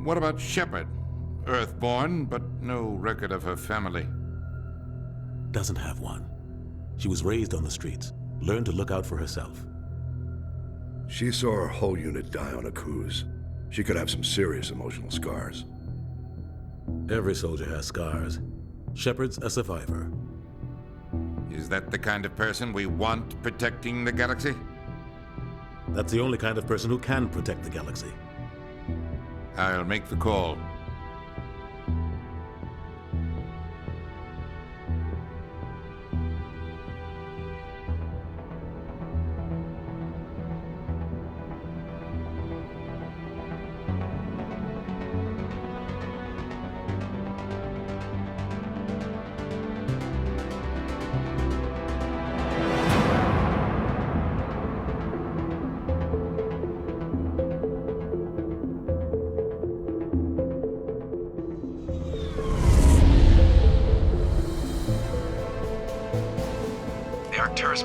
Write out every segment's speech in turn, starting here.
What about Shepard? Earthborn, but no record of her family. Doesn't have one. She was raised on the streets, learned to look out for herself. She saw her whole unit die on a cruise. She could have some serious emotional scars. Every soldier has scars. Shepard's a survivor. Is that the kind of person we want protecting the galaxy? That's the only kind of person who can protect the galaxy. I'll make the call.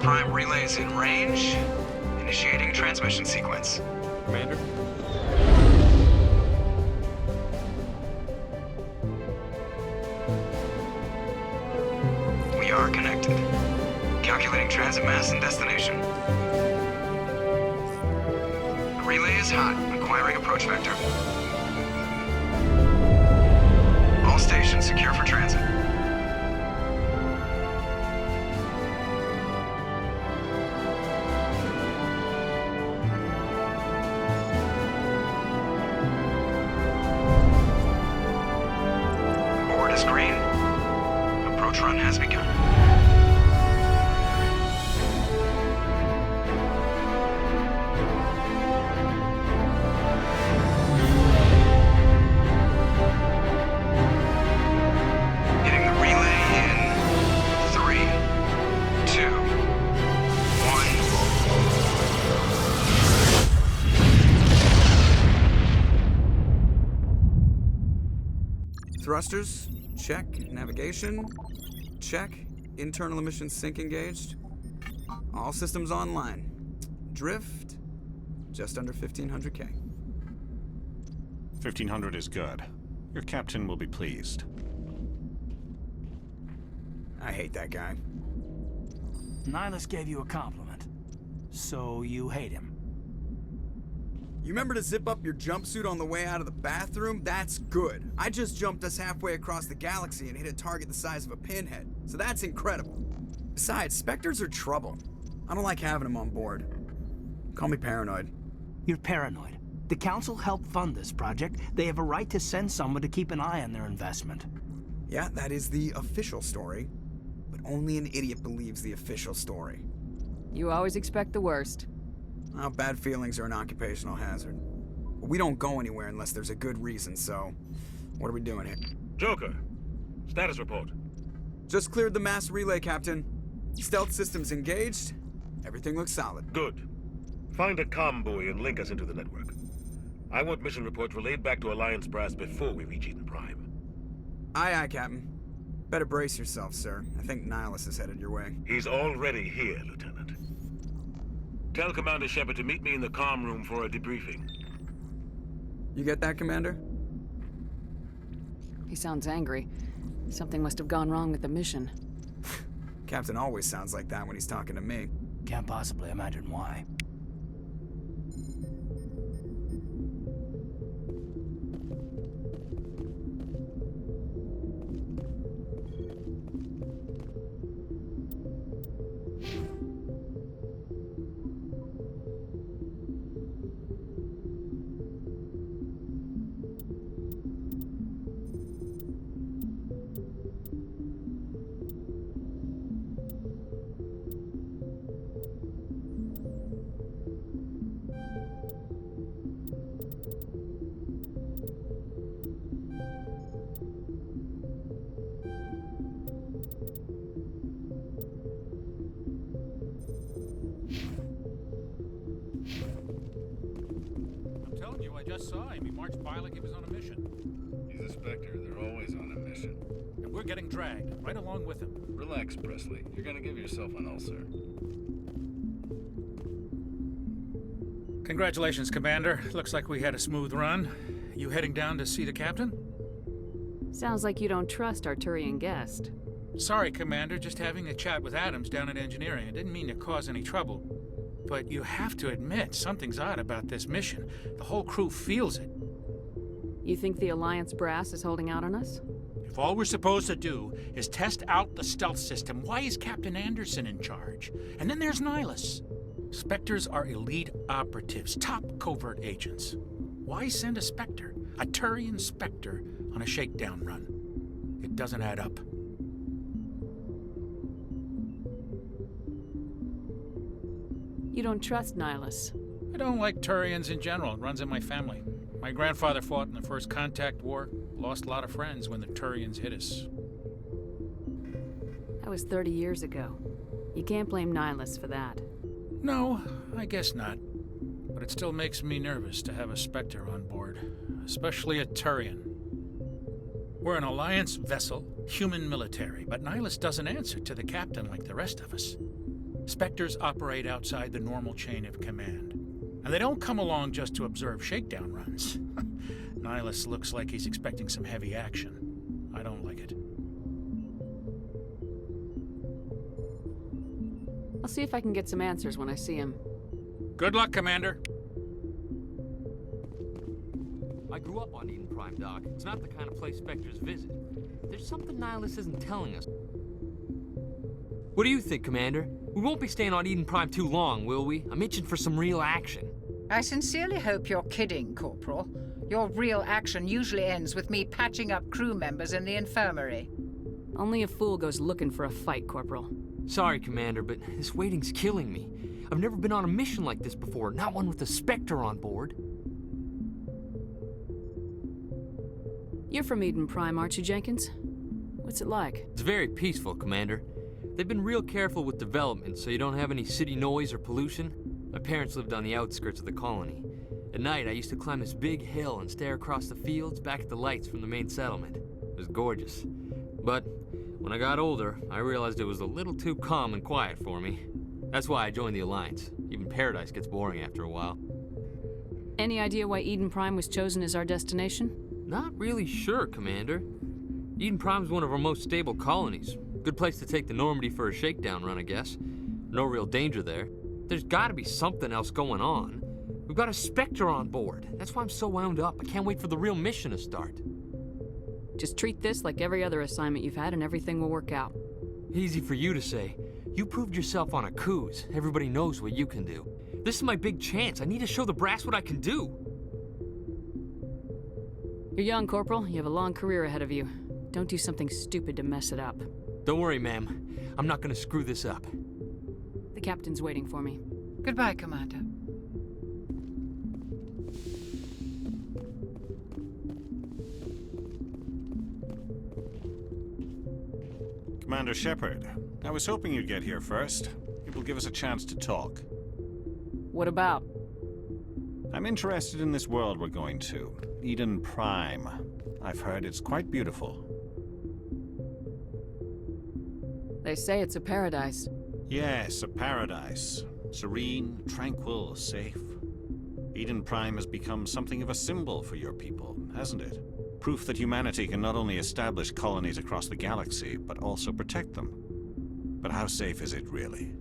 Prime relay is in range. Initiating transmission sequence. Commander? We are connected. Calculating transit mass and destination. The relay is hot. Acquiring approach vector. All stations secure for transit. Green. Approach run has begun. Hitting the relay in 3, 2, 1. Thrusters. Check. Navigation. Check. Internal emissions sync engaged. All systems online. Drift. Just under 1,500K. 1,500 is good. Your captain will be pleased. I hate that guy. Nihilus gave you a compliment. So you hate him. You remember to zip up your jumpsuit on the way out of the bathroom? That's good. I just jumped us halfway across the galaxy and hit a target the size of a pinhead. So that's incredible. Besides, Spectres are trouble. I don't like having them on board. Call me paranoid. You're paranoid. The Council helped fund this project. They have a right to send someone to keep an eye on their investment. Yeah, that is the official story. But only an idiot believes the official story. You always expect the worst. Well, bad feelings are an occupational hazard. But we don't go anywhere unless there's a good reason, so... What are we doing here? Joker, status report. Just cleared the mass relay, Captain. Stealth systems engaged. Everything looks solid. Good. Find a comm buoy and link us into the network. I want mission reports relayed back to Alliance brass before we reach Eden Prime. Aye, aye, Captain. Better brace yourself, sir. I think Nihilus is headed your way. He's already here, Lieutenant. Tell Commander Shepard to meet me in the comm room for a debriefing. You get that, Commander? He sounds angry. Something must have gone wrong with the mission. Captain always sounds like that when he's talking to me. Can't possibly imagine why. I just saw him. He marched by like he was on a mission. He's a Spectre. They're always on a mission. And we're getting dragged, right along with him. Relax, Presley. You're gonna give yourself an ulcer. Congratulations, Commander. Looks like we had a smooth run. You heading down to see the captain? Sounds like you don't trust our Turian guest. Sorry, Commander, just having a chat with Adams down at engineering. I didn't mean to cause any trouble. But you have to admit, something's odd about this mission. The whole crew feels it. You think the Alliance brass is holding out on us? If all we're supposed to do is test out the stealth system, why is Captain Anderson in charge? And then there's Nihilus. Spectres are elite operatives, top covert agents. Why send a Spectre, a Turian Spectre, on a shakedown run? It doesn't add up. You don't trust Nihilus? I don't like Turians in general. It runs in my family. My grandfather fought in the First Contact War, lost a lot of friends when the Turians hit us. That was 30 years ago. You can't blame Nihilus for that. No, I guess not. But it still makes me nervous to have a Spectre on board, especially a Turian. We're an Alliance vessel, human military, but Nihilus doesn't answer to the captain like the rest of us. Spectres operate outside the normal chain of command. And they don't come along just to observe shakedown runs. Nihilus looks like he's expecting some heavy action. I don't like it. I'll see if I can get some answers when I see him. Good luck, Commander. I grew up on Eden Prime, Doc. It's not the kind of place Spectres visit. There's something Nihilus isn't telling us. What do you think, Commander? We won't be staying on Eden Prime too long, will we? I'm itching for some real action. I sincerely hope you're kidding, Corporal. Your real action usually ends with me patching up crew members in the infirmary. Only a fool goes looking for a fight, Corporal. Sorry, Commander, but this waiting's killing me. I've never been on a mission like this before, not one with a Spectre on board. You're from Eden Prime, aren't you, Jenkins? What's it like? It's very peaceful, Commander. They've been real careful with development, so you don't have any city noise or pollution. My parents lived on the outskirts of the colony. At night, I used to climb this big hill and stare across the fields back at the lights from the main settlement. It was gorgeous. But when I got older, I realized it was a little too calm and quiet for me. That's why I joined the Alliance. Even Paradise gets boring after a while. Any idea why Eden Prime was chosen as our destination? Not really sure, Commander. Eden Prime's one of our most stable colonies. Good place to take the Normandy for a shakedown run, I guess. No real danger there. There's gotta be something else going on. We've got a Spectre on board. That's why I'm so wound up. I can't wait for the real mission to start. Just treat this like every other assignment you've had and everything will work out. Easy for you to say. You proved yourself on a cruise. Everybody knows what you can do. This is my big chance. I need to show the brass what I can do. You're young, Corporal. You have a long career ahead of you. Don't do something stupid to mess it up. Don't worry, ma'am. I'm not gonna screw this up. The captain's waiting for me. Goodbye, Commander. Commander Shepard, I was hoping you'd get here first. It will give us a chance to talk. What about? I'm interested in this world we're going to, Eden Prime. I've heard it's quite beautiful. They say it's a paradise. Yes, a paradise. Serene, tranquil, safe. Eden Prime has become something of a symbol for your people, hasn't it? Proof that humanity can not only establish colonies across the galaxy, but also protect them. But how safe is it really?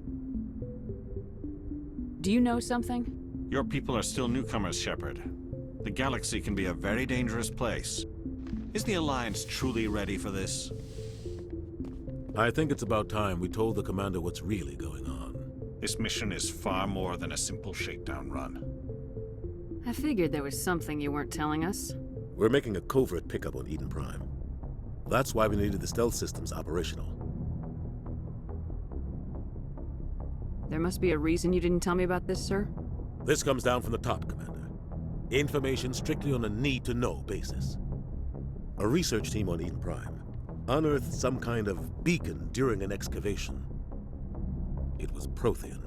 Do you know something? Your people are still newcomers, Shepard. The galaxy can be a very dangerous place. Is the Alliance truly ready for this? I think it's about time we told the commander what's really going on. This mission is far more than a simple shakedown run. I figured there was something you weren't telling us. We're making a covert pickup on Eden Prime. That's why we needed the stealth systems operational. There must be a reason you didn't tell me about this, sir? This comes down from the top, Commander. Information strictly on a need-to-know basis. A research team on Eden Prime unearthed some kind of beacon during an excavation. It was Prothean.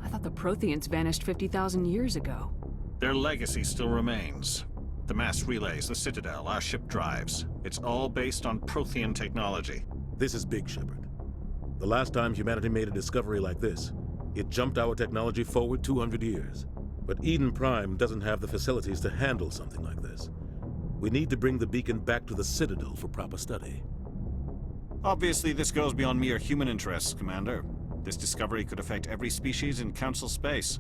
I thought the Protheans vanished 50,000 years ago. Their legacy still remains. The mass relays, the Citadel, our ship drives. It's all based on Prothean technology. This is big, Shepard. The last time humanity made a discovery like this, it jumped our technology forward 200 years. But Eden Prime doesn't have the facilities to handle something like this. We need to bring the beacon back to the Citadel for proper study. Obviously, this goes beyond mere human interests, Commander. This discovery could affect every species in Council space.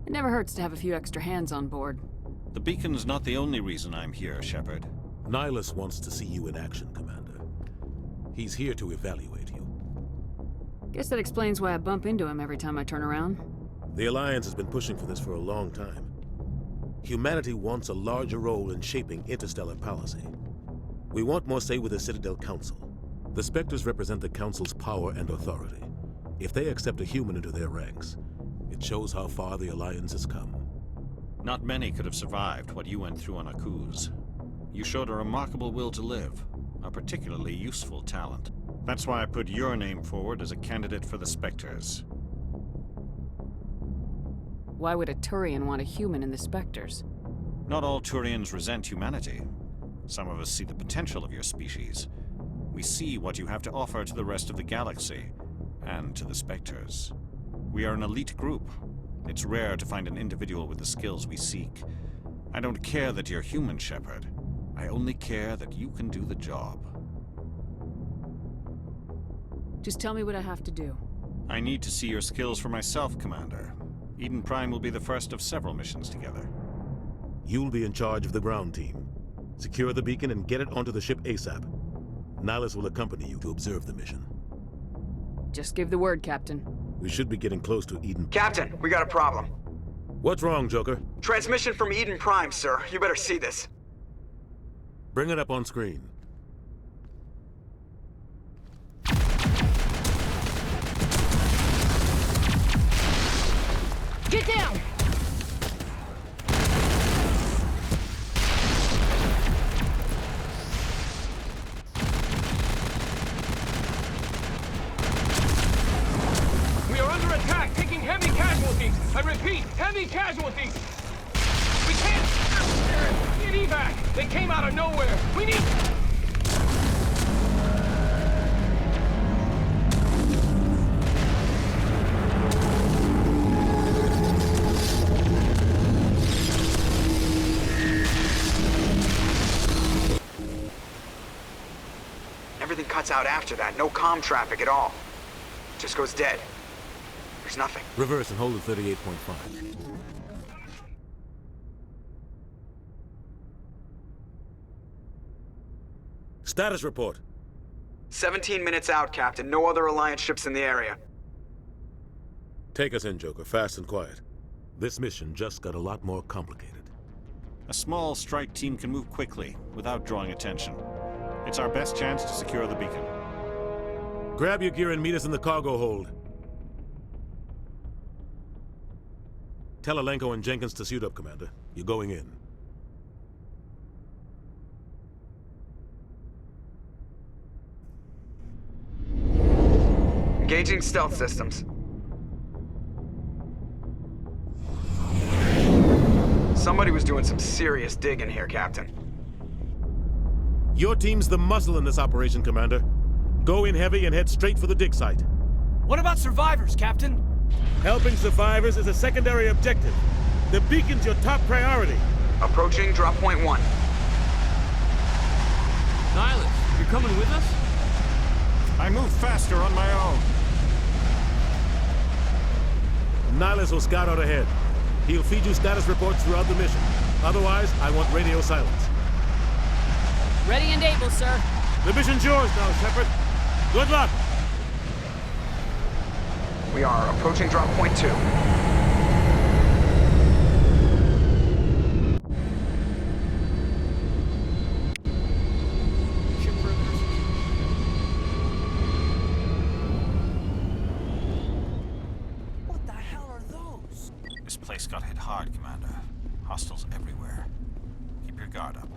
It never hurts to have a few extra hands on board. The beacon's not the only reason I'm here, Shepard. Nihilus wants to see you in action, Commander. He's here to evaluate you. Guess that explains why I bump into him every time I turn around. The Alliance has been pushing for this for a long time. Humanity wants a larger role in shaping interstellar policy. We want more say with the Citadel Council. The Spectres represent the Council's power and authority. If they accept a human into their ranks, it shows how far the Alliance has come. Not many could have survived what you went through on Akuz. You showed a remarkable will to live, a particularly useful talent. That's why I put your name forward as a candidate for the Spectres. Why would a Turian want a human in the Spectres? Not all Turians resent humanity. Some of us see the potential of your species. We see what you have to offer to the rest of the galaxy, and to the Spectres. We are an elite group. It's rare to find an individual with the skills we seek. I don't care that you're human, Shepard. I only care that you can do the job. Just tell me what I have to do. I need to see your skills for myself, Commander. Eden Prime will be the first of several missions together. You'll be in charge of the ground team. Secure the beacon and get it onto the ship ASAP. Nihilus will accompany you to observe the mission. Just give the word, Captain. We should be getting close to Eden. Captain, we got a problem. What's wrong, Joker? Transmission from Eden Prime, sir. You better see this. Bring it up on screen. Get down! We are under attack, taking heavy casualties. I repeat, heavy casualties. We can't get evac. They came out of nowhere. We need... Everything cuts out after that. No comm traffic at all. Just goes dead. There's nothing. Reverse and hold at 38.5. Status report. 17 minutes out, Captain. No other Alliance ships in the area. Take us in, Joker, fast and quiet. This mission just got a lot more complicated. A small strike team can move quickly, without drawing attention. It's our best chance to secure the beacon. Grab your gear and meet us in the cargo hold. Tell Alenko and Jenkins to suit up, Commander. You're going in. Engaging stealth systems. Somebody was doing some serious digging here, Captain. Your team's the muscle in this operation, Commander. Go in heavy and head straight for the dig site. What about survivors, Captain? Helping survivors is a secondary objective. The beacon's your top priority. Approaching drop point 1. Nihilus, you're coming with us? I move faster on my own. Nihilus will scout out ahead. He'll feed you status reports throughout the mission. Otherwise, I want radio silence. Ready and able, sir. The mission's yours now, Shepard. Good luck! We are approaching drop point 2. What the hell are those? This place got hit hard, Commander. Hostiles everywhere. Keep your guard up.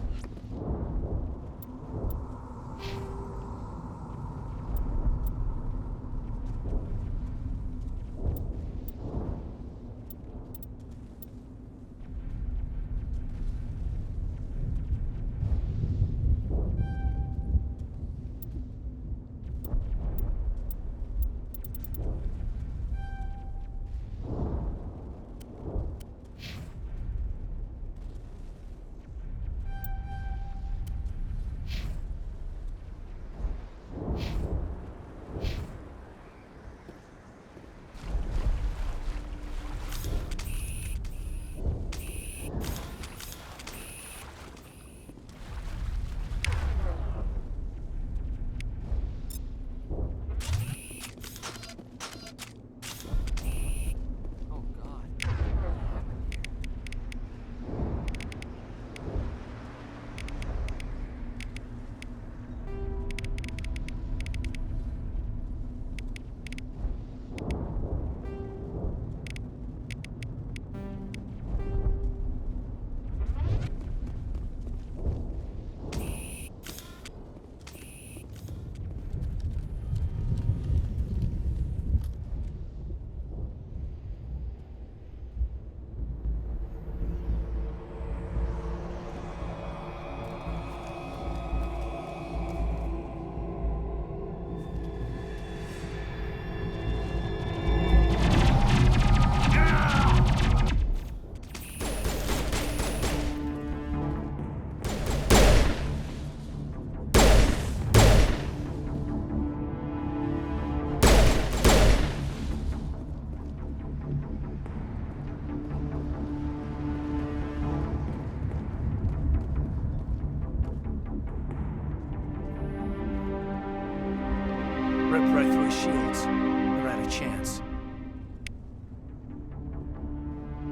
shields. They're at a chance.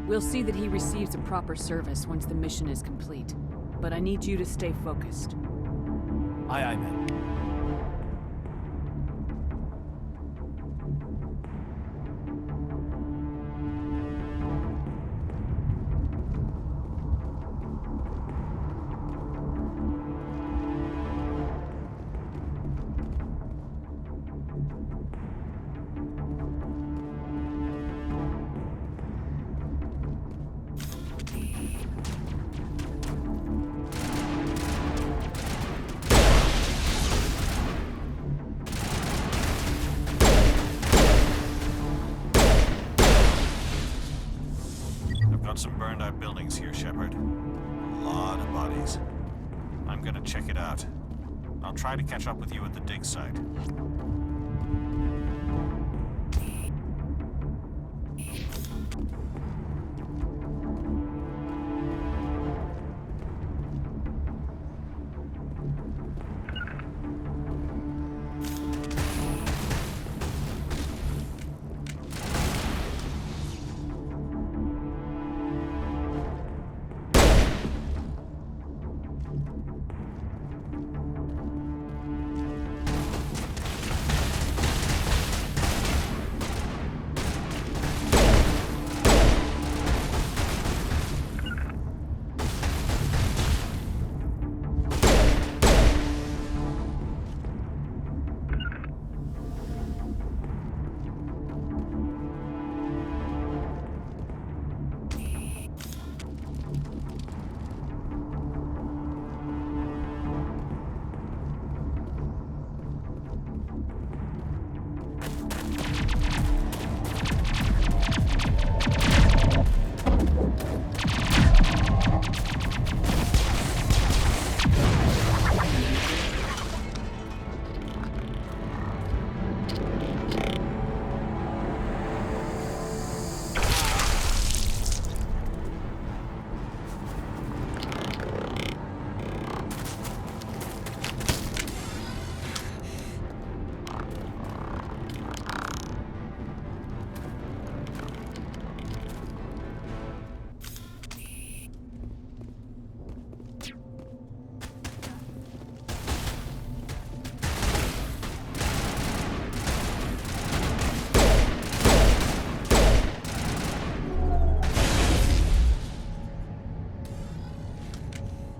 We'll see that he receives a proper service once the mission is complete. But I need you to stay focused. Aye, aye, ma'am. Got some burned out buildings here, Shepard. A lot of bodies. I'm gonna check it out. I'll try to catch up with you at the dig site.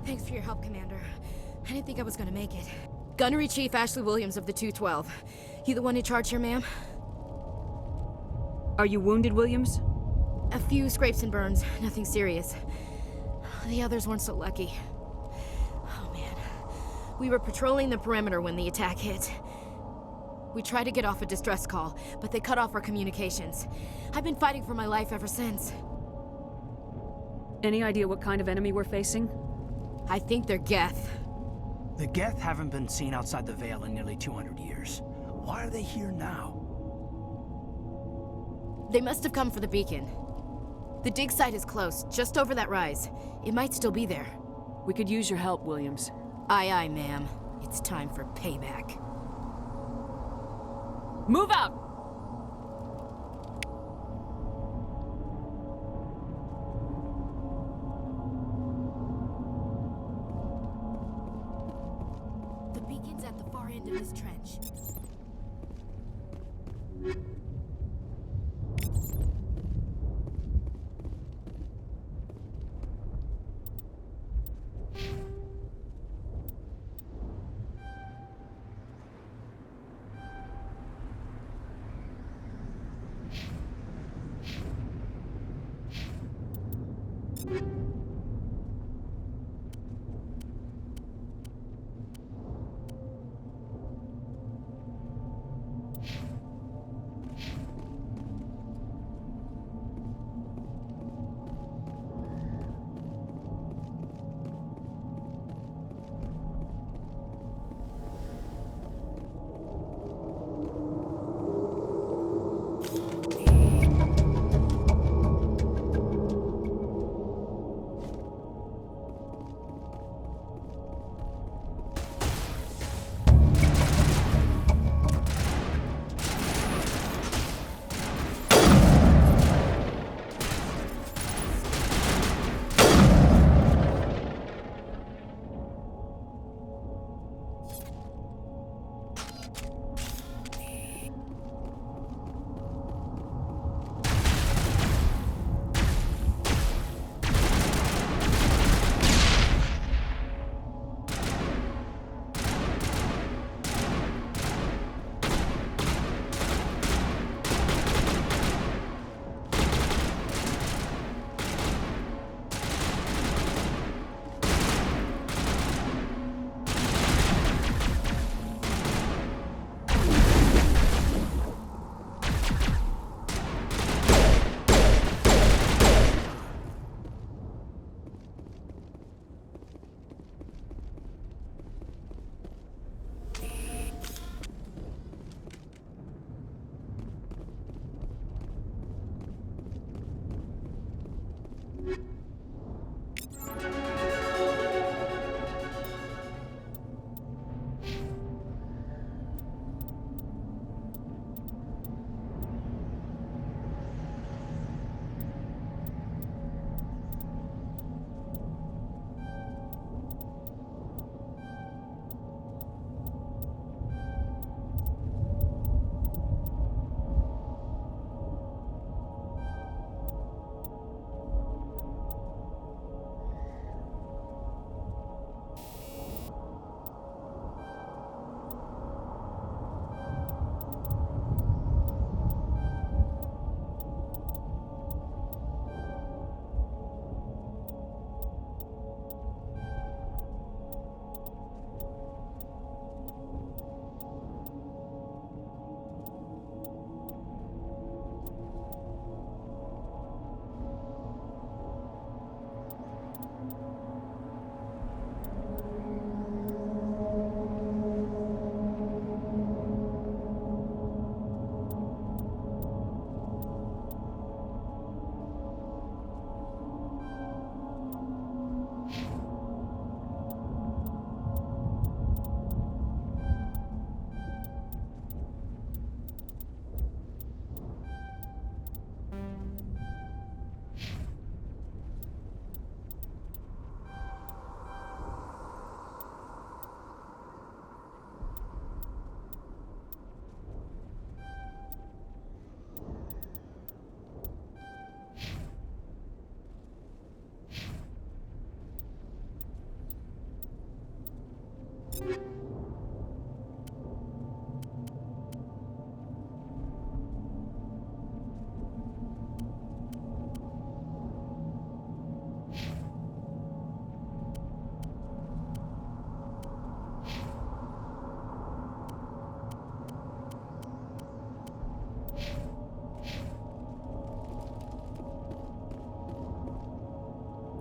Thanks for your help, Commander. I didn't think I was gonna make it. Gunnery Chief Ashley Williams of the 212. You the one in charge here, ma'am? Are you wounded, Williams? A few scrapes and burns, nothing serious. The others weren't so lucky. Oh man. We were patrolling the perimeter when the attack hit. We tried to get off a distress call, but they cut off our communications. I've been fighting for my life ever since. Any idea what kind of enemy we're facing? I think they're Geth. The Geth haven't been seen outside the Veil in nearly 200 years. Why are they here now? They must have come for the beacon. The dig site is close, just over that rise. It might still be there. We could use your help, Williams. Aye, aye, ma'am. It's time for payback. Move out! The beacon's at the far end of this trench.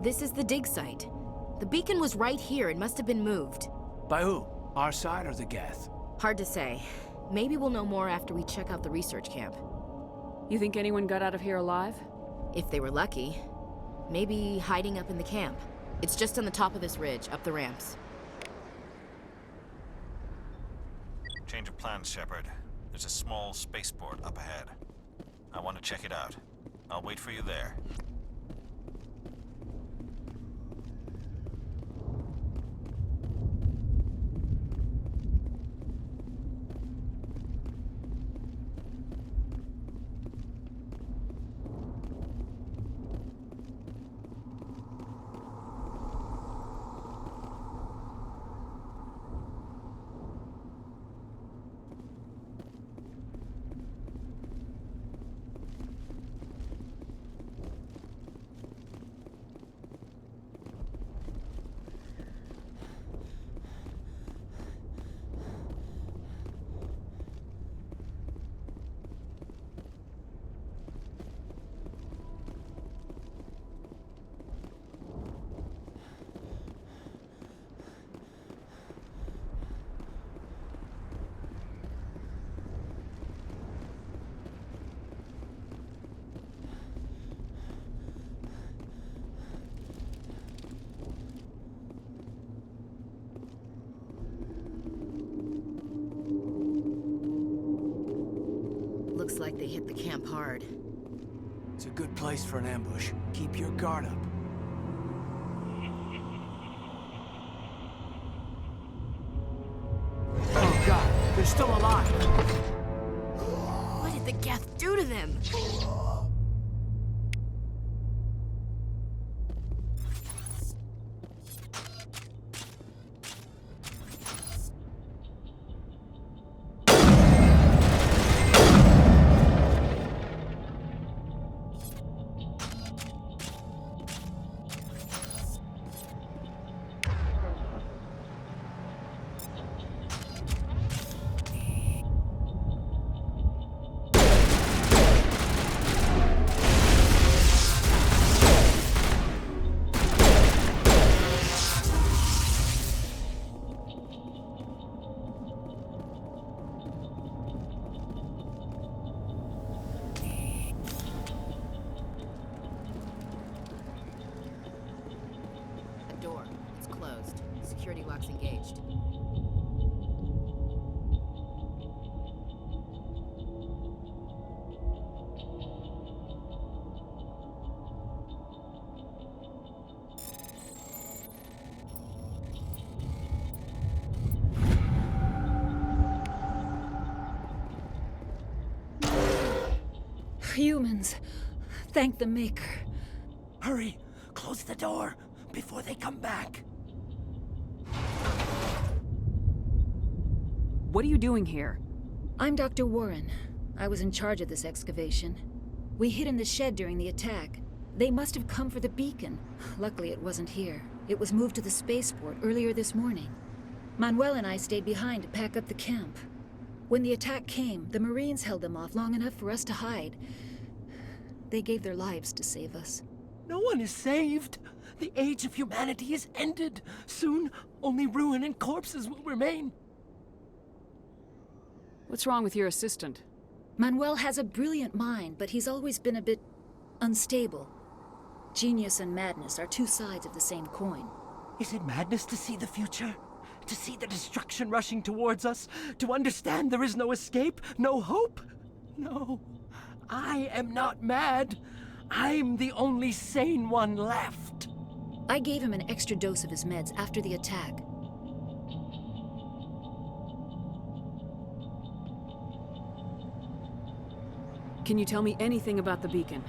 This is the dig site. The beacon was right here. It must have been moved. By who? Our side or the Geth? Hard to say. Maybe we'll know more after we check out the research camp. You think anyone got out of here alive? If they were lucky. Maybe hiding up in the camp. It's just on the top of this ridge, up the ramps. Change of plans, Shepard. There's a small spaceport up ahead. I want to check it out. I'll wait for you there. Looks like they hit the camp hard. It's a good place for an ambush. Keep your guard up. Oh God, they're still alive! What did the Geth do to them? security locks engaged. Humans. Thank the Maker. Hurry! Close the door before they come back. What are you doing here? I'm Dr. Warren. I was in charge of this excavation. We hid in the shed during the attack. They must have come for the beacon. Luckily, it wasn't here. It was moved to the spaceport earlier this morning. Manuel and I stayed behind to pack up the camp. When the attack came, the Marines held them off long enough for us to hide. They gave their lives to save us. No one is saved. The age of humanity is ended. Soon, only ruin and corpses will remain. What's wrong with your assistant? Manuel has a brilliant mind, but he's always been a bit unstable. Genius and madness are two sides of the same coin. Is it madness to see the future? To see the destruction rushing towards us? To understand there is no escape? No hope? No. I am not mad. I'm the only sane one left. I gave him an extra dose of his meds after the attack. Can you tell me anything about the beacon?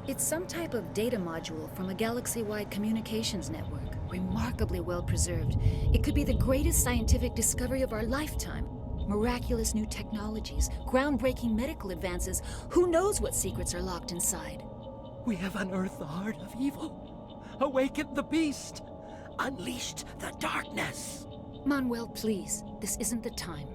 It's some type of data module from a galaxy-wide communications network. Remarkably well preserved. It could be the greatest scientific discovery of our lifetime. Miraculous new technologies, groundbreaking medical advances. Who knows what secrets are locked inside? We have unearthed the heart of evil, awakened the beast, unleashed the darkness. Manuel, please. This isn't the time.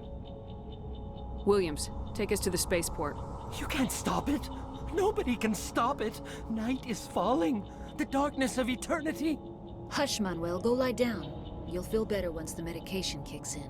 Williams, take us to the spaceport. You can't stop it. Nobody can stop it. Night is falling. The darkness of eternity. Hush, Manuel. Go lie down. You'll feel better once the medication kicks in.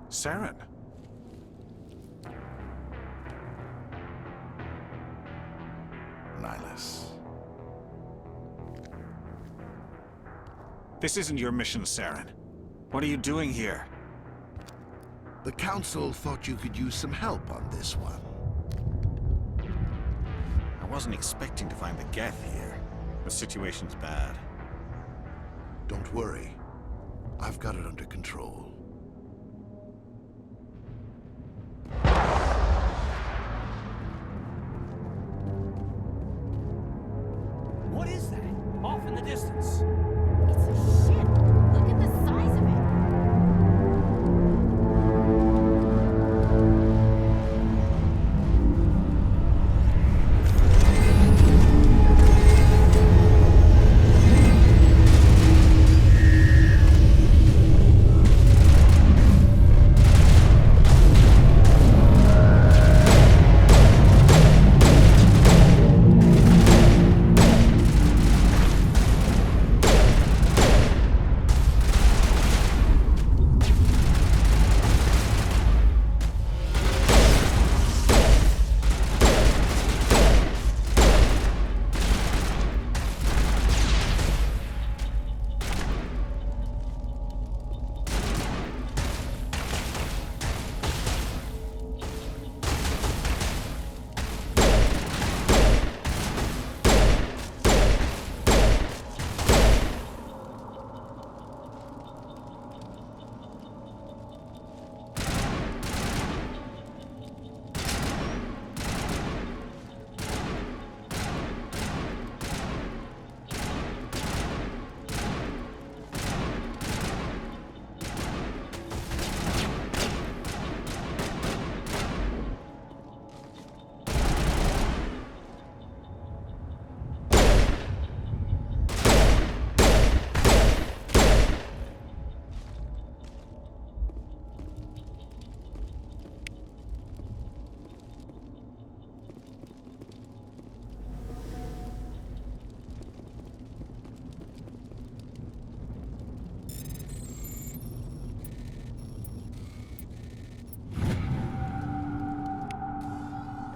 Saren. Nihilus. This isn't your mission, Saren. What are you doing here? The Council thought you could use some help on this one. I wasn't expecting to find the Geth here. The situation's bad. Don't worry. I've got it under control. What is that? Off in the distance. It's a ship. Look at the size of it.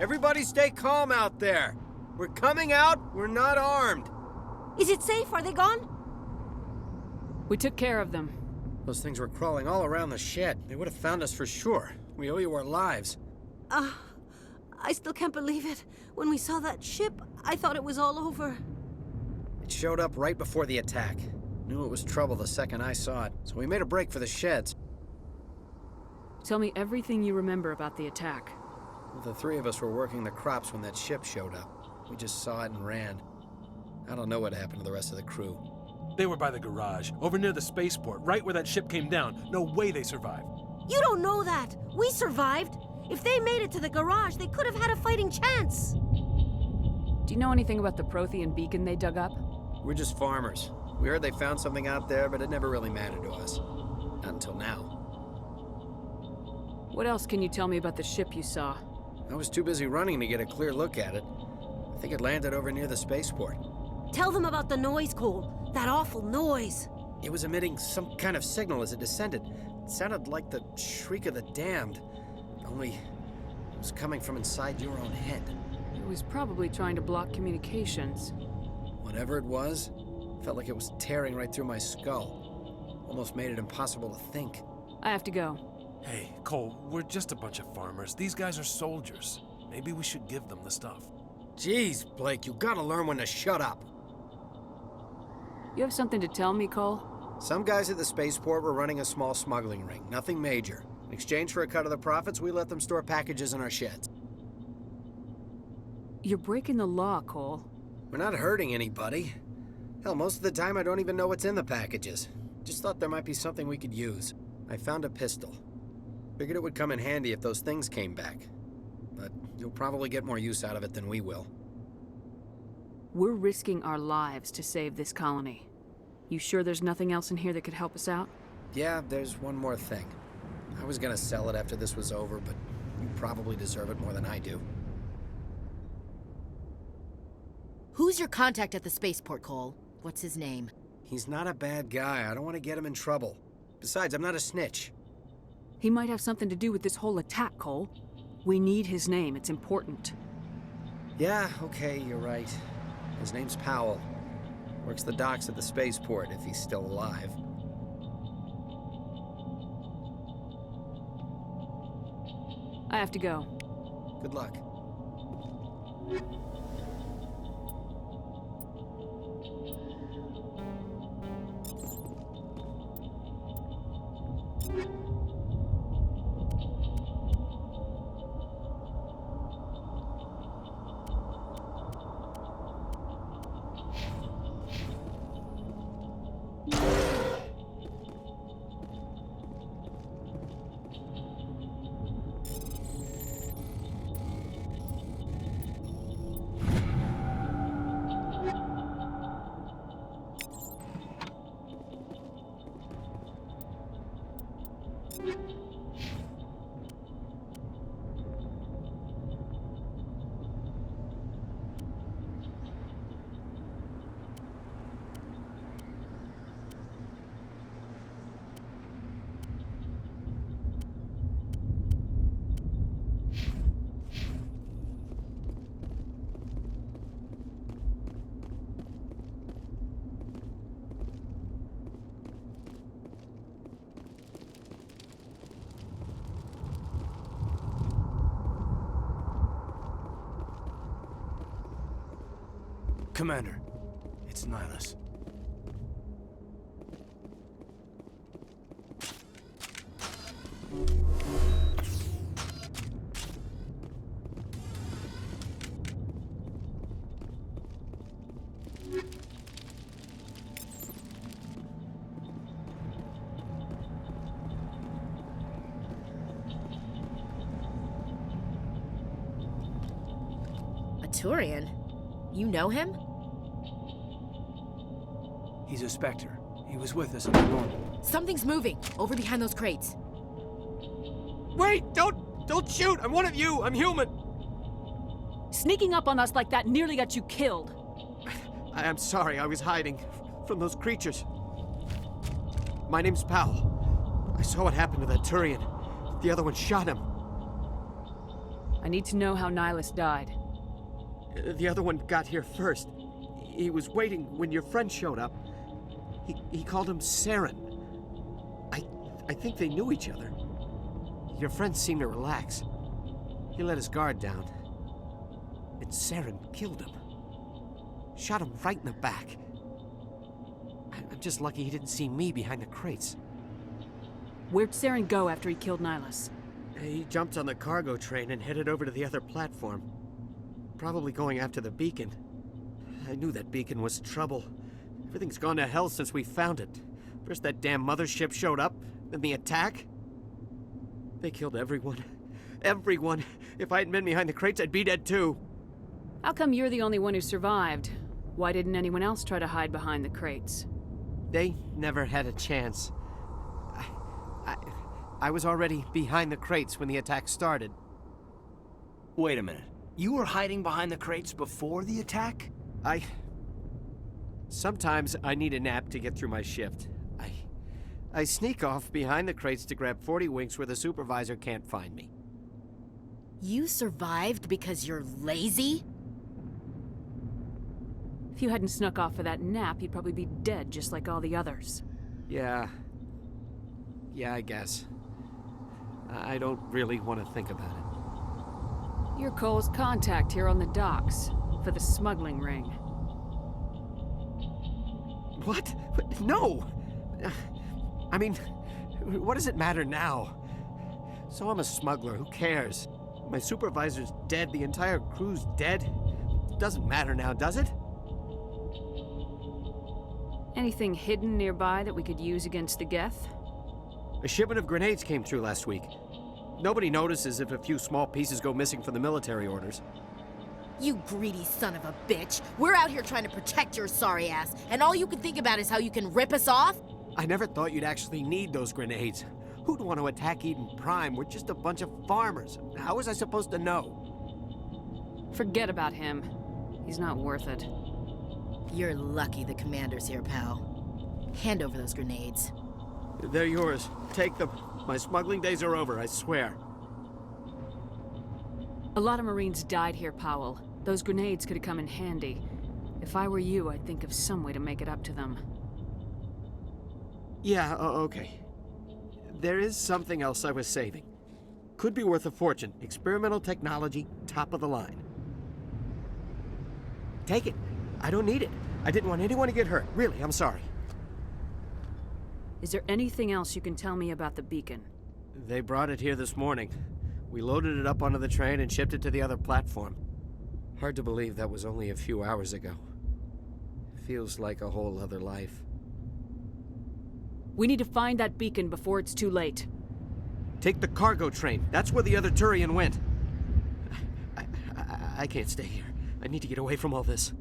Everybody stay calm out there. We're coming out, we're not armed. Is it safe? Are they gone? We took care of them. Those things were crawling all around the shed. They would have found us for sure. We owe you our lives. I still can't believe it. When we saw that ship, I thought it was all over. It showed up right before the attack. Knew it was trouble the second I saw it, so we made a break for the sheds. Tell me everything you remember about the attack. The three of us were working the crops when that ship showed up. We just saw it and ran. I don't know what happened to the rest of the crew. They were by the garage, over near the spaceport, right where that ship came down. No way they survived. You don't know that. We survived. If they made it to the garage, they could have had a fighting chance. Do you know anything about the Prothean beacon they dug up? We're just farmers. We heard they found something out there, but it never really mattered to us. Not until now. What else can you tell me about the ship you saw? I was too busy running to get a clear look at it. I think it landed over near the spaceport. Tell them about the noise, Cole. That awful noise. It was emitting some kind of signal as it descended. It sounded like the shriek of the damned. Only it was coming from inside your own head. It was probably trying to block communications. Whatever it was, felt like it was tearing right through my skull. Almost made it impossible to think. I have to go. Hey, Cole, we're just a bunch of farmers. These guys are soldiers. Maybe we should give them the stuff. Jeez, Blake, you gotta learn when to shut up. You have something to tell me, Cole? Some guys at the spaceport were running a small smuggling ring, nothing major. In exchange for a cut of the profits, we let them store packages in our sheds. You're breaking the law, Cole. We're not hurting anybody. Hell, most of the time I don't even know what's in the packages. Just thought there might be something we could use. I found a pistol. Figured it would come in handy if those things came back. But you'll probably get more use out of it than we will. We're risking our lives to save this colony. You sure there's nothing else in here that could help us out? Yeah, there's one more thing. I was gonna sell it after this was over, but you probably deserve it more than I do. Who's your contact at the spaceport, Cole? What's his name? He's not a bad guy. I don't want to get him in trouble. Besides, I'm not a snitch. He might have something to do with this whole attack, Cole. We need his name. It's important. Yeah, okay, you're right. His name's Powell. Works the docks at the spaceport, if he's still alive. I have to go. Good luck. Commander, it's Nihilus. A Turian? You know him? He's a Spectre. He was with us on the normal. Something's moving, over behind those crates. Wait! Don't shoot! I'm one of you! I'm human! Sneaking up on us like that nearly got you killed. I'm sorry, I was hiding from those creatures. My name's Powell. I saw what happened to that Turian. The other one shot him. I need to know how Nihilus died. The other one got here first. He was waiting when your friend showed up. He called him Saren. I think they knew each other. Your friend seemed to relax. He let his guard down. And Saren killed him. Shot him right in the back. I'm just lucky he didn't see me behind the crates. Where'd Saren go after he killed Nihilus? He jumped on the cargo train and headed over to the other platform. Probably going after the beacon. I knew that beacon was trouble. Everything's gone to hell since we found it. First that damn mothership showed up, then the attack. They killed everyone. Everyone. If I hadn't been behind the crates, I'd be dead too. How come you're the only one who survived? Why didn't anyone else try to hide behind the crates? They never had a chance. I was already behind the crates when the attack started. Wait a minute. You were hiding behind the crates before the attack? Sometimes I need a nap to get through my shift. I sneak off behind the crates to grab 40 winks where the supervisor can't find me. You survived because you're lazy? If you hadn't snuck off for that nap, you'd probably be dead just like all the others. Yeah, I guess. I don't really want to think about it. You're Cole's contact here on the docks for the smuggling ring. What? No! I mean, what does it matter now? So I'm a smuggler, who cares? My supervisor's dead, the entire crew's dead. It doesn't matter now, does it? Anything hidden nearby that we could use against the Geth? A shipment of grenades came through last week. Nobody notices if a few small pieces go missing from the military orders. You greedy son of a bitch. We're out here trying to protect your sorry ass, and all you can think about is how you can rip us off? I never thought you'd actually need those grenades. Who'd want to attack Eden Prime? We're just a bunch of farmers. How was I supposed to know? Forget about him. He's not worth it. You're lucky the commander's here, pal. Hand over those grenades. They're yours. Take them. My smuggling days are over, I swear. A lot of Marines died here, Powell. Those grenades could have come in handy. If I were you, I'd think of some way to make it up to them. Yeah, okay. There is something else I was saving. Could be worth a fortune. Experimental technology, top of the line. Take it. I don't need it. I didn't want anyone to get hurt. Really, I'm sorry. Is there anything else you can tell me about the beacon? They brought it here this morning. We loaded it up onto the train and shipped it to the other platform. Hard to believe that was only a few hours ago. Feels like a whole other life. We need to find that beacon before it's too late. Take the cargo train. That's where the other Turian went. I can't stay here. I need to get away from all this.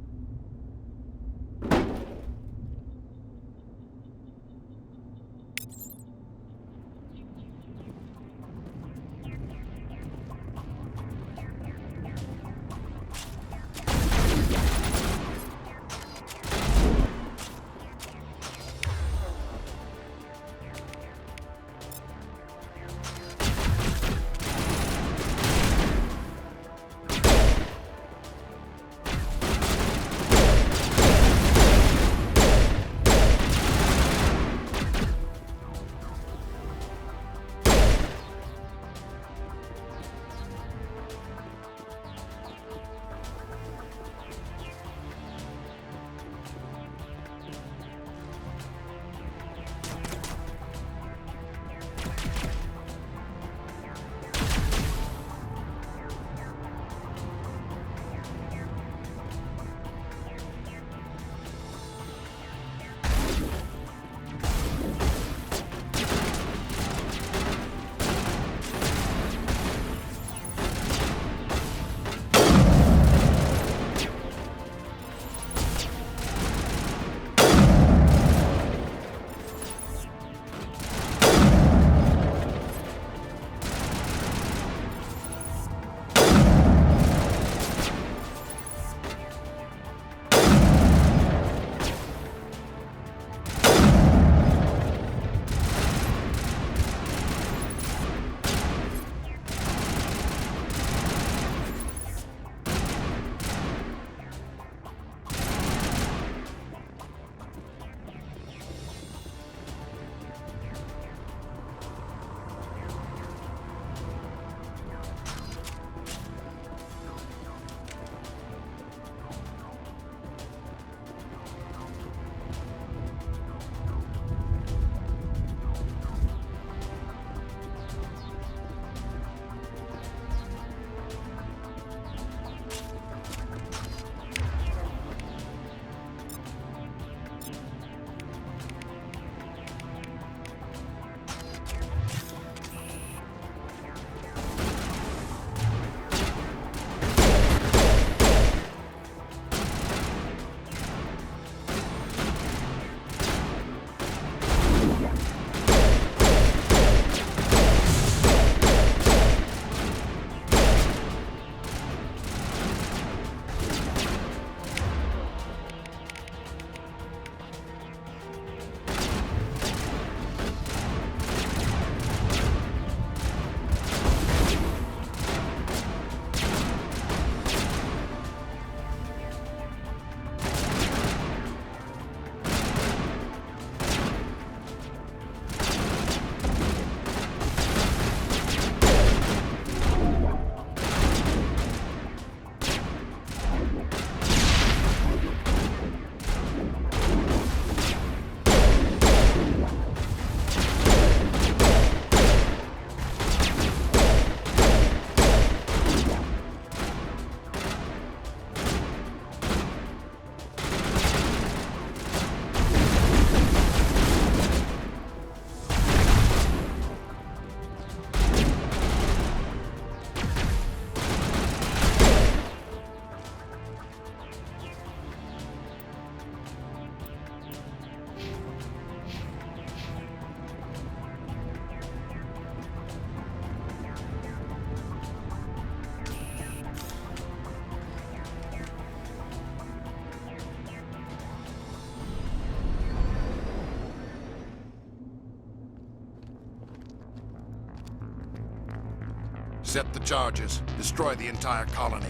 Set the charges. Destroy the entire colony.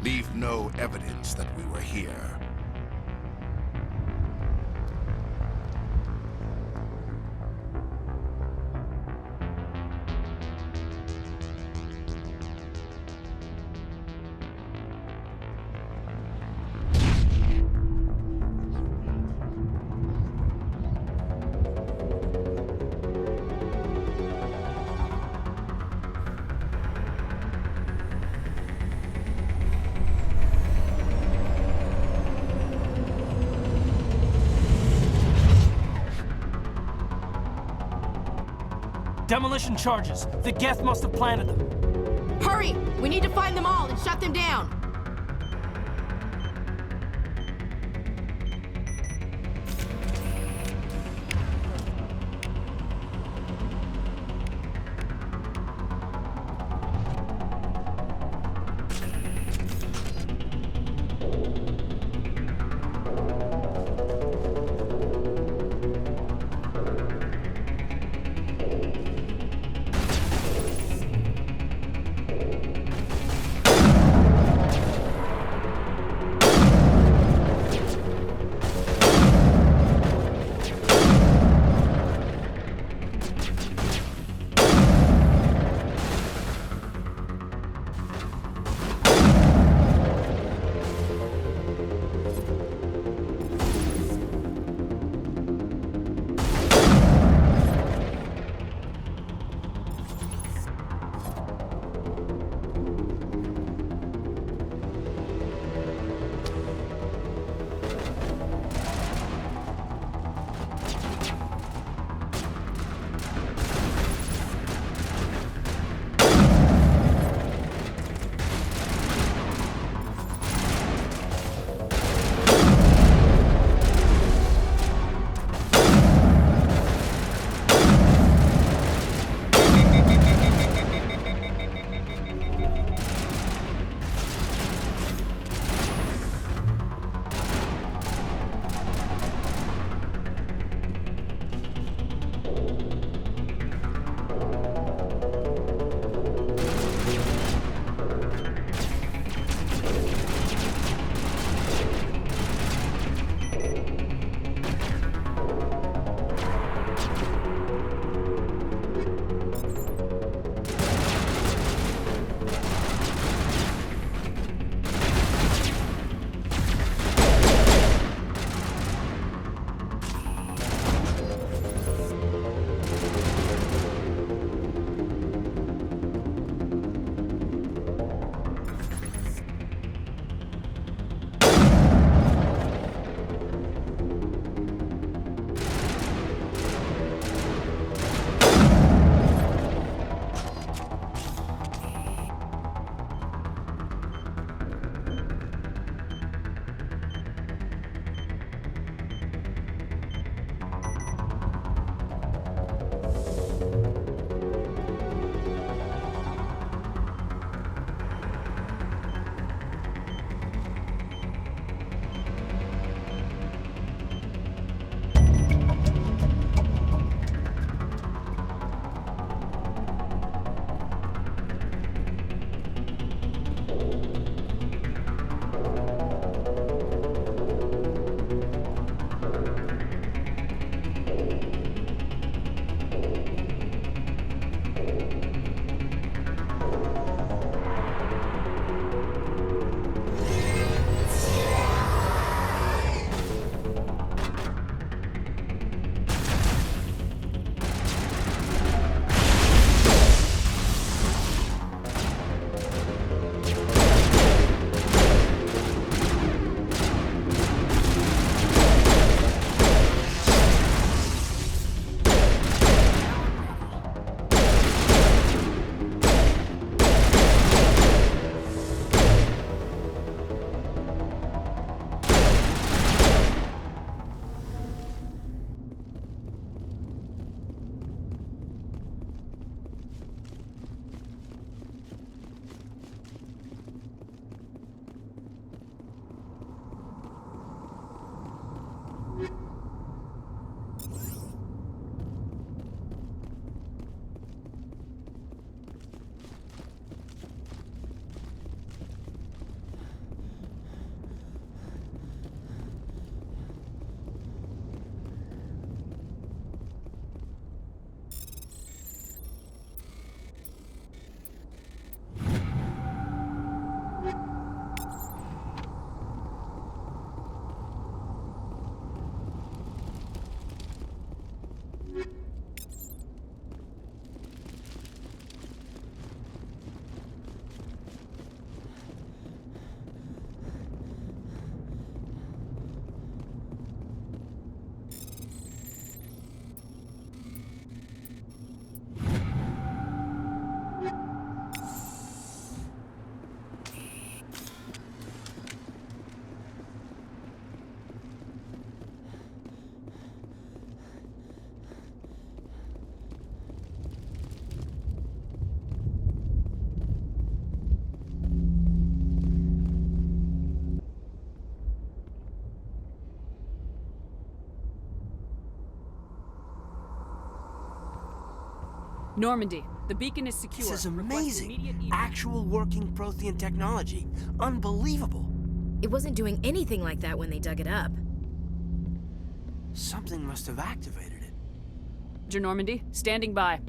Leave no evidence that we were here. Demolition charges. The Geth must have planted them. Hurry! We need to find them all and shut them down! Normandy, the beacon is secure. This is Request amazing. immediate evac. Actual working Prothean technology. Unbelievable. It wasn't doing anything like that when they dug it up. Something must have activated it. Major Normandy, standing by.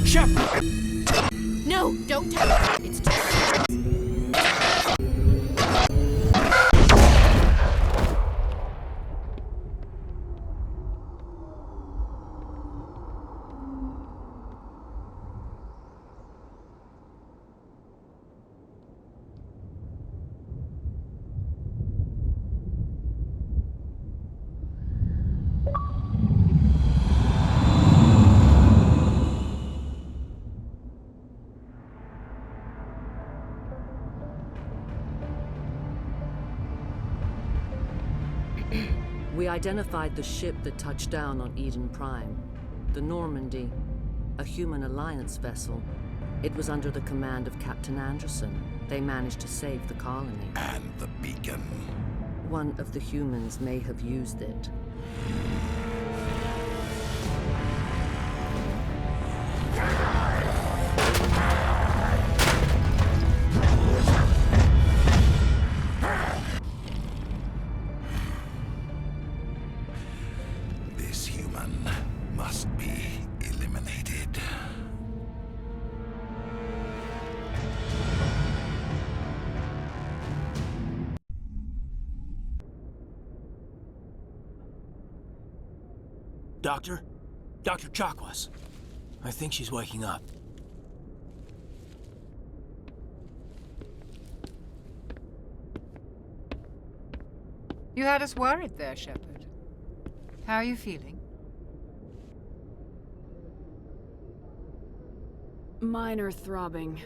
Shepard! No, don't touch it. It's too... We identified the ship that touched down on Eden Prime. The Normandy, a human alliance vessel. It was under the command of Captain Anderson. They managed to save the colony. And the beacon. One of the humans may have used it. This human must be eliminated. Doctor? Dr. Chakwas. I think she's waking up. You had us worried there, Shepard. How are you feeling? Minor throbbing.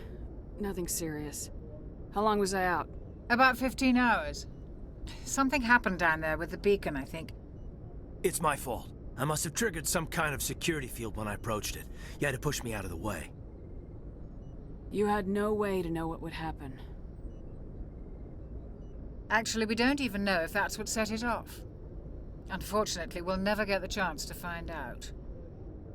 Nothing serious. How long was I out? About 15 hours. Something happened down there with the beacon, I think. It's my fault. I must have triggered some kind of security field when I approached it. You had to push me out of the way. You had no way to know what would happen. Actually, we don't even know if that's what set it off. Unfortunately, we'll never get the chance to find out.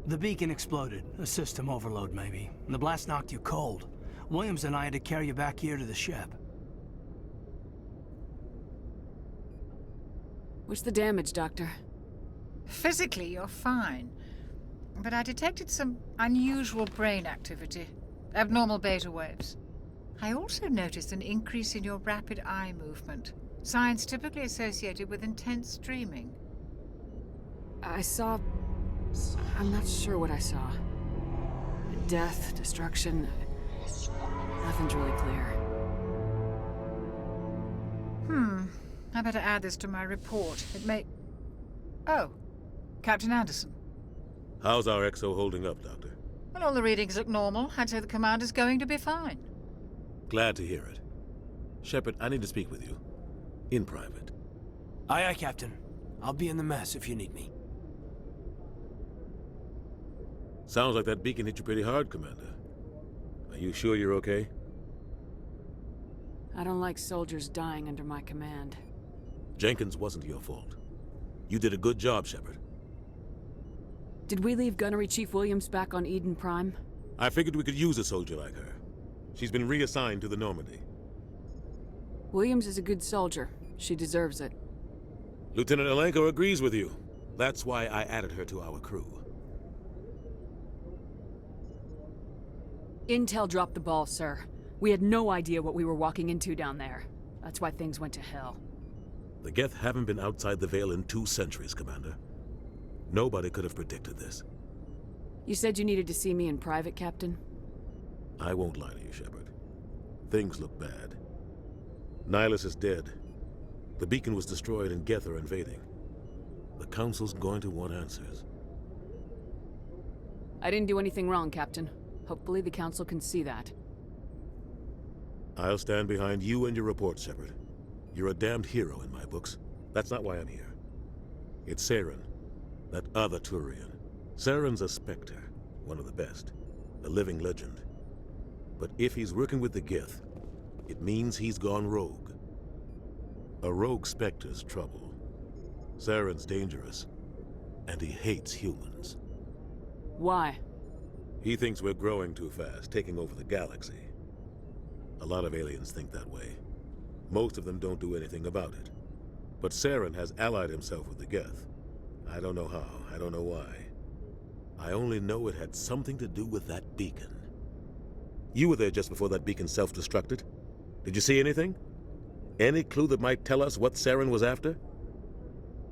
The beacon exploded. A system overload, maybe. And the blast knocked you cold. Williams and I had to carry you back here to the ship. What's the damage, Doctor? Physically, you're fine. But I detected some unusual brain activity. Abnormal beta waves. I also noticed an increase in your rapid eye movement. Signs typically associated with intense dreaming. I saw... I'm not sure what I saw. Death, destruction... Nothing's really clear. I better add this to my report. It may... Oh. Captain Anderson. How's our XO holding up, Doctor? Well, all the readings look normal. I'd say the commander's going to be fine. Glad to hear it. Shepard, I need to speak with you. In private. Aye, aye, Captain. I'll be in the mess if you need me. Sounds like that beacon hit you pretty hard, Commander. Are you sure you're okay? I don't like soldiers dying under my command. Jenkins wasn't your fault. You did a good job, Shepard. Did we leave Gunnery Chief Williams back on Eden Prime? I figured we could use a soldier like her. She's been reassigned to the Normandy. Williams is a good soldier. She deserves it. Lieutenant Alenko agrees with you. That's why I added her to our crew. Intel dropped the ball, sir. We had no idea what we were walking into down there. That's why things went to hell. The Geth haven't been outside the Veil in 2 centuries, Commander. Nobody could have predicted this. You said you needed to see me in private, Captain? I won't lie to you, Shepard. Things look bad. Nihilus is dead. The beacon was destroyed and Geth are invading. The Council's going to want answers. I didn't do anything wrong, Captain. Hopefully the Council can see that. I'll stand behind you and your report, Shepard. You're a damned hero in my books. That's not why I'm here. It's Saren, that other Turian. Saren's a Spectre, one of the best, a living legend. But if he's working with the Gith, it means he's gone rogue. A rogue Spectre's trouble. Saren's dangerous, and he hates humans. Why? He thinks we're growing too fast, taking over the galaxy. A lot of aliens think that way. Most of them don't do anything about it. But Saren has allied himself with the Geth. I don't know how, I don't know why. I only know it had something to do with that beacon. You were there just before that beacon self-destructed. Did you see anything? Any clue that might tell us what Saren was after?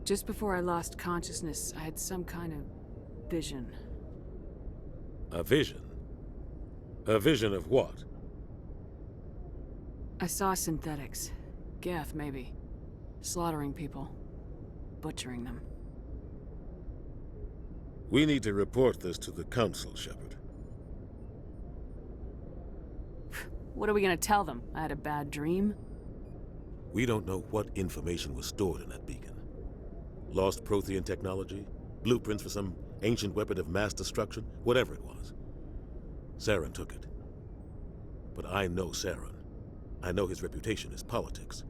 Just before I lost consciousness, I had some kind of vision. A vision? A vision of what? I saw synthetics. Geth, maybe. Slaughtering people. Butchering them. We need to report this to the Council, Shepard. What are we gonna tell them? I had a bad dream? We don't know what information was stored in that beacon. Lost Prothean technology? Blueprints for some ancient weapon of mass destruction? Whatever it was. Saren took it. But I know Saren. I know his reputation is politics.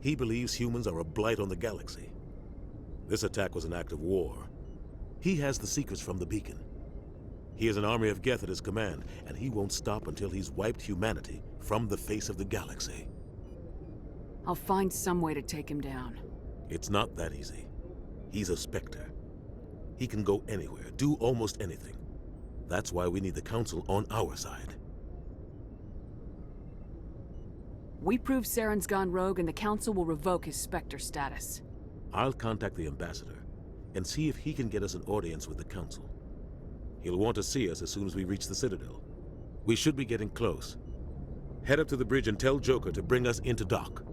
He believes humans are a blight on the galaxy. This attack was an act of war. He has the secrets from the beacon. He has an army of Geth at his command, and he won't stop until he's wiped humanity from the face of the galaxy. I'll find some way to take him down. It's not that easy. He's a Spectre. He can go anywhere, do almost anything. That's why we need the Council on our side. We prove Saren's gone rogue and the Council will revoke his Spectre status. I'll contact the Ambassador and see if he can get us an audience with the Council. He'll want to see us as soon as we reach the Citadel. We should be getting close. Head up to the bridge and tell Joker to bring us into dock.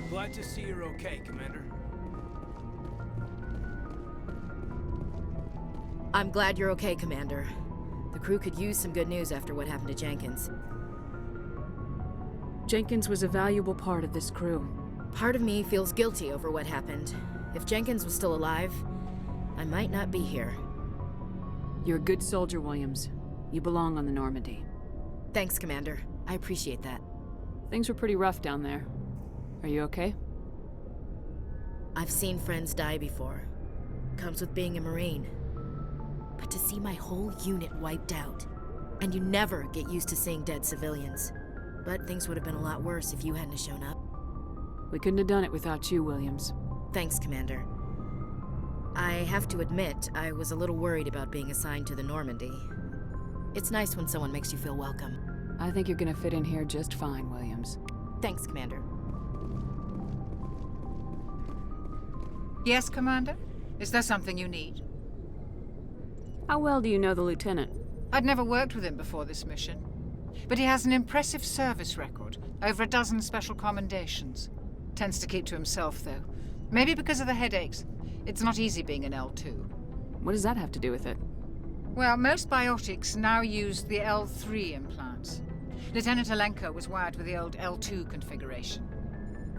Glad to see you're okay, Commander. I'm glad you're okay, Commander. The crew could use some good news after what happened to Jenkins. Jenkins was a valuable part of this crew. Part of me feels guilty over what happened. If Jenkins was still alive, I might not be here. You're a good soldier, Williams. You belong on the Normandy. Thanks, Commander. I appreciate that. Things were pretty rough down there. Are you okay? I've seen friends die before. Comes with being a Marine. But to see my whole unit wiped out, and you never get used to seeing dead civilians. But things would have been a lot worse if you hadn't shown up. We couldn't have done it without you, Williams. Thanks, Commander. I have to admit, I was a little worried about being assigned to the Normandy. It's nice when someone makes you feel welcome. I think you're gonna fit in here just fine, Williams. Thanks, Commander. Yes, Commander? Is there something you need? How well do you know the Lieutenant? I'd never worked with him before this mission. But he has an impressive service record. Over a dozen special commendations. Tends to keep to himself, though. Maybe because of the headaches. It's not easy being an L2. What does that have to do with it? Well, most biotics now use the L3 implants. Lieutenant Alenko was wired with the old L2 configuration.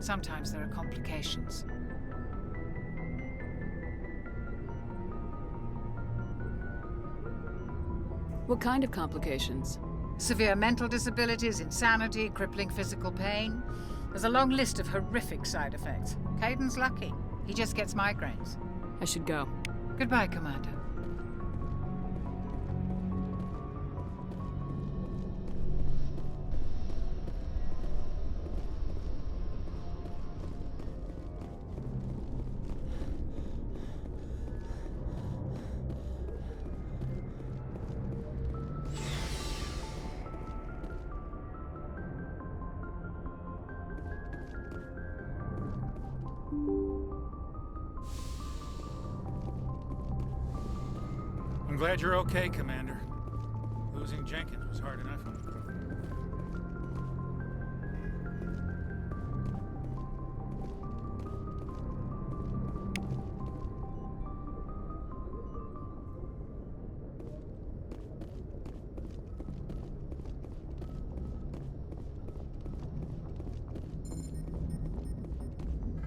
Sometimes there are complications. What kind of complications? Severe mental disabilities, insanity, crippling physical pain. There's a long list of horrific side effects. Caden's lucky. He just gets migraines. I should go. Goodbye, Commander. I'm glad you're okay, Commander. Losing Jenkins was hard enough.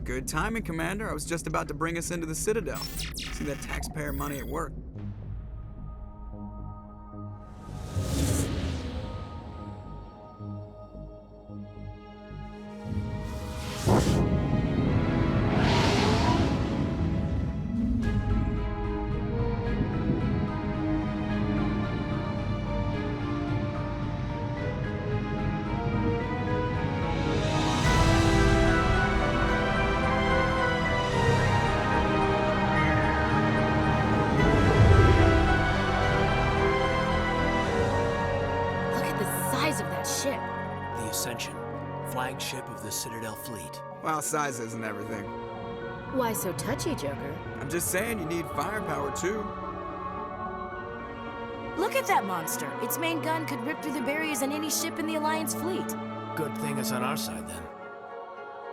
Good timing, Commander. I was just about to bring us into the Citadel. See that taxpayer money at work. Flagship of the Citadel fleet. Well, size isn't everything. Why so touchy, Joker? I'm just saying you need firepower, too. Look at that monster. Its main gun could rip through the barriers in any ship in the Alliance fleet. Good thing it's on our side, then.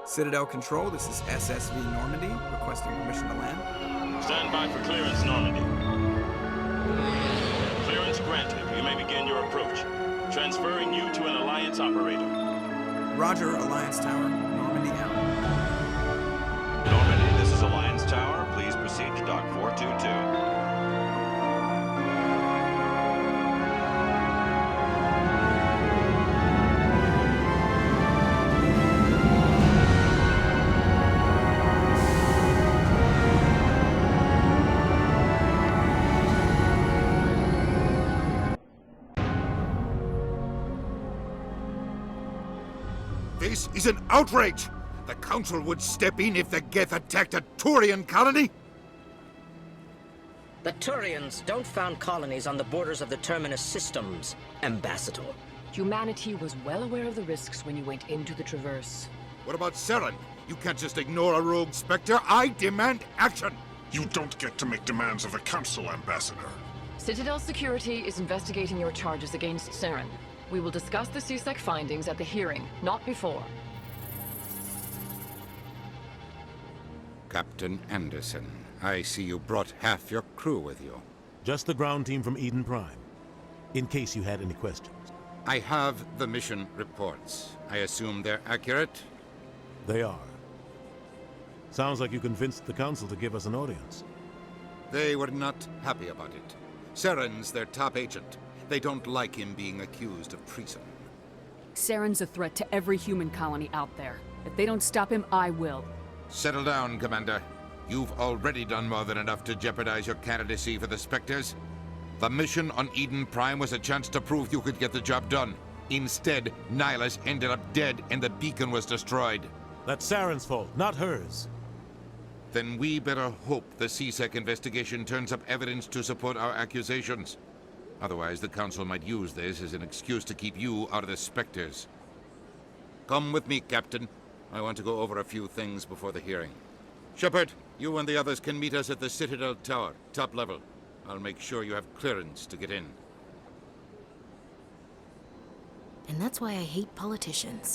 Citadel Control, this is SSV Normandy, requesting permission to land. Stand by for clearance, Normandy. Clearance granted. You may begin your approach. Transferring you to an Alliance operator. Roger, Alliance Tower. Normandy out. Normandy, this is Alliance Tower. Please proceed to Dock 422. This is an outrage! The Council would step in if the Geth attacked a Turian colony? The Turians don't found colonies on the borders of the Terminus systems, Ambassador. Humanity was well aware of the risks when you went into the Traverse. What about Seren? You can't just ignore a rogue Spectre. I demand action! You don't get to make demands of the Council, Ambassador. Citadel Security is investigating your charges against Seren. We will discuss the CSEC findings at the hearing, not before. Captain Anderson, I see you brought half your crew with you. Just the ground team from Eden Prime, in case you had any questions. I have the mission reports. I assume they're accurate? They are. Sounds like you convinced the Council to give us an audience. They were not happy about it. Seren's their top agent. They don't like him being accused of treason. Seren's a threat to every human colony out there. If they don't stop him, I will. Settle down, Commander. You've already done more than enough to jeopardize your candidacy for the Spectres. The mission on Eden Prime was a chance to prove you could get the job done. Instead, Nihilus ended up dead and the beacon was destroyed. That's Saren's fault, not hers. Then we better hope the CSEC investigation turns up evidence to support our accusations. Otherwise, the Council might use this as an excuse to keep you out of the Spectres. Come with me, Captain. I want to go over a few things before the hearing. Shepard, you and the others can meet us at the Citadel Tower, top level. I'll make sure you have clearance to get in. And that's why I hate politicians.